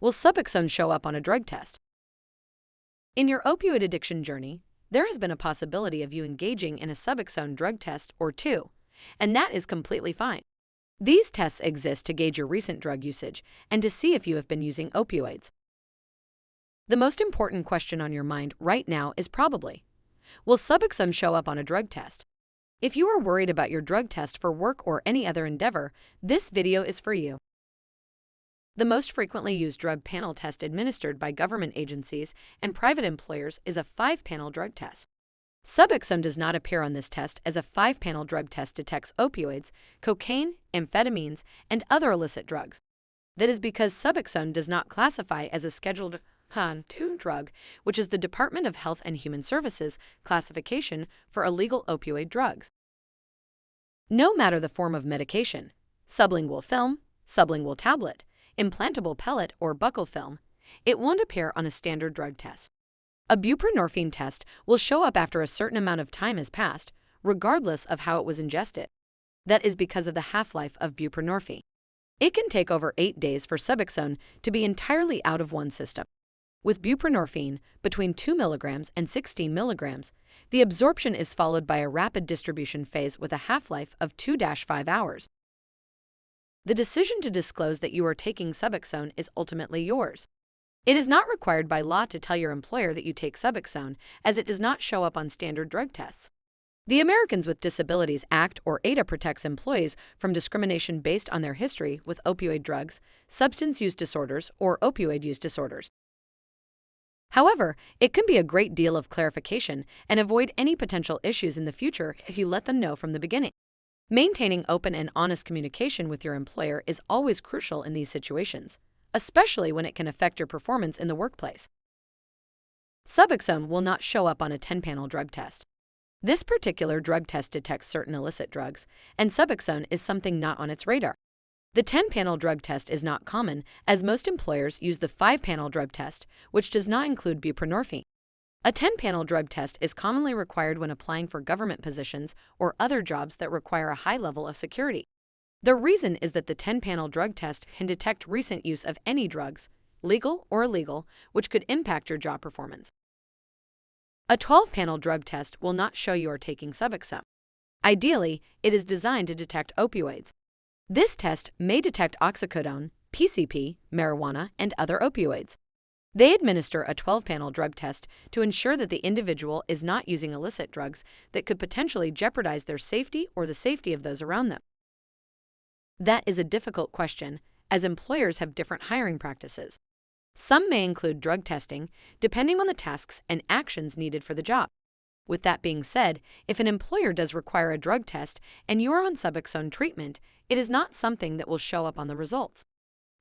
Will Suboxone show up on a drug test? In your opioid addiction journey, there has been a possibility of you engaging in a Suboxone drug test or two, and that is completely fine. These tests exist to gauge your recent drug usage and to see if you have been using opioids. The most important question on your mind right now is probably, will Suboxone show up on a drug test? If you are worried about your drug test for work or any other endeavor, this video is for you. The most frequently used drug panel test administered by government agencies and private employers is a 5-panel drug test. Suboxone does not appear on this test, as a 5-panel drug test detects opioids, cocaine, amphetamines, and other illicit drugs. That is because Suboxone does not classify as a Scheduled II drug, which is the Department of Health and Human Services classification for illegal opioid drugs. No matter the form of medication, sublingual film, sublingual tablet, implantable pellet, or buccal film, it won't appear on a standard drug test. A buprenorphine test will show up after a certain amount of time has passed, regardless of how it was ingested. That is because of the half-life of buprenorphine. It can take over 8 days for Suboxone to be entirely out of one's system. With buprenorphine, between 2 milligrams and 16 milligrams, the absorption is followed by a rapid distribution phase with a half-life of 2-5 hours. The decision to disclose that you are taking Suboxone is ultimately yours. It is not required by law to tell your employer that you take Suboxone, as it does not show up on standard drug tests. The Americans with Disabilities Act, or ADA, protects employees from discrimination based on their history with opioid drugs, substance use disorders, or opioid use disorders. However, it can be a great deal of clarification and avoid any potential issues in the future if you let them know from the beginning. Maintaining open and honest communication with your employer is always crucial in these situations, especially when it can affect your performance in the workplace. Suboxone will not show up on a 10-panel drug test. This particular drug test detects certain illicit drugs, and Suboxone is something not on its radar. The 10-panel drug test is not common, as most employers use the 5-panel drug test, which does not include buprenorphine. A 10-panel drug test is commonly required when applying for government positions or other jobs that require a high level of security. The reason is that the 10-panel drug test can detect recent use of any drugs, legal or illegal, which could impact your job performance. A 12-panel drug test will not show you are taking Suboxone. Ideally, it is designed to detect opioids. This test may detect oxycodone, PCP, marijuana, and other opioids. They administer a 12-panel drug test to ensure that the individual is not using illicit drugs that could potentially jeopardize their safety or the safety of those around them. That is a difficult question, as employers have different hiring practices. Some may include drug testing, depending on the tasks and actions needed for the job. With that being said, if an employer does require a drug test and you are on Suboxone treatment, it is not something that will show up on the results.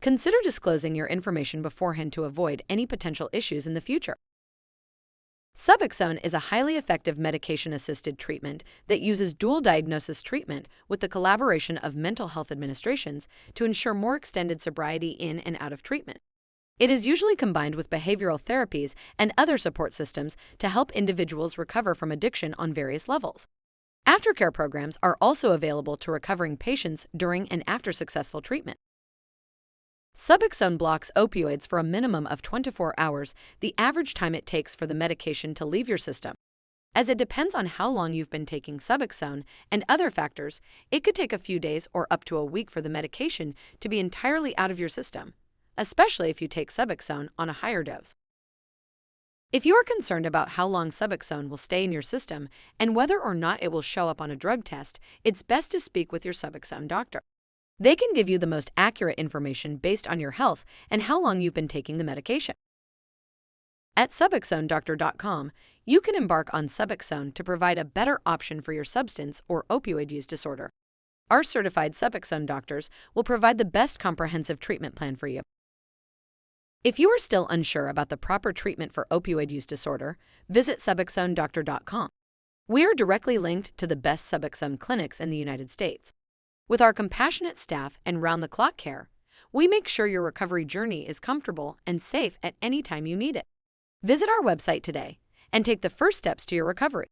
Consider disclosing your information beforehand to avoid any potential issues in the future. Suboxone is a highly effective medication-assisted treatment that uses dual diagnosis treatment with the collaboration of mental health administrations to ensure more extended sobriety in and out of treatment. It is usually combined with behavioral therapies and other support systems to help individuals recover from addiction on various levels. Aftercare programs are also available to recovering patients during and after successful treatment. Suboxone blocks opioids for a minimum of 24 hours, the average time it takes for the medication to leave your system. As it depends on how long you've been taking Suboxone and other factors, it could take a few days or up to a week for the medication to be entirely out of your system, especially if you take Suboxone on a higher dose. If you are concerned about how long Suboxone will stay in your system and whether or not it will show up on a drug test, it's best to speak with your Suboxone doctor. They can give you the most accurate information based on your health and how long you've been taking the medication. At SuboxoneDoctor.com, you can embark on Suboxone to provide a better option for your substance or opioid use disorder. Our certified Suboxone doctors will provide the best comprehensive treatment plan for you. If you are still unsure about the proper treatment for opioid use disorder, visit SuboxoneDoctor.com. We are directly linked to the best Suboxone clinics in the United States. With our compassionate staff and round-the-clock care, we make sure your recovery journey is comfortable and safe at any time you need it. Visit our website today and take the first steps to your recovery.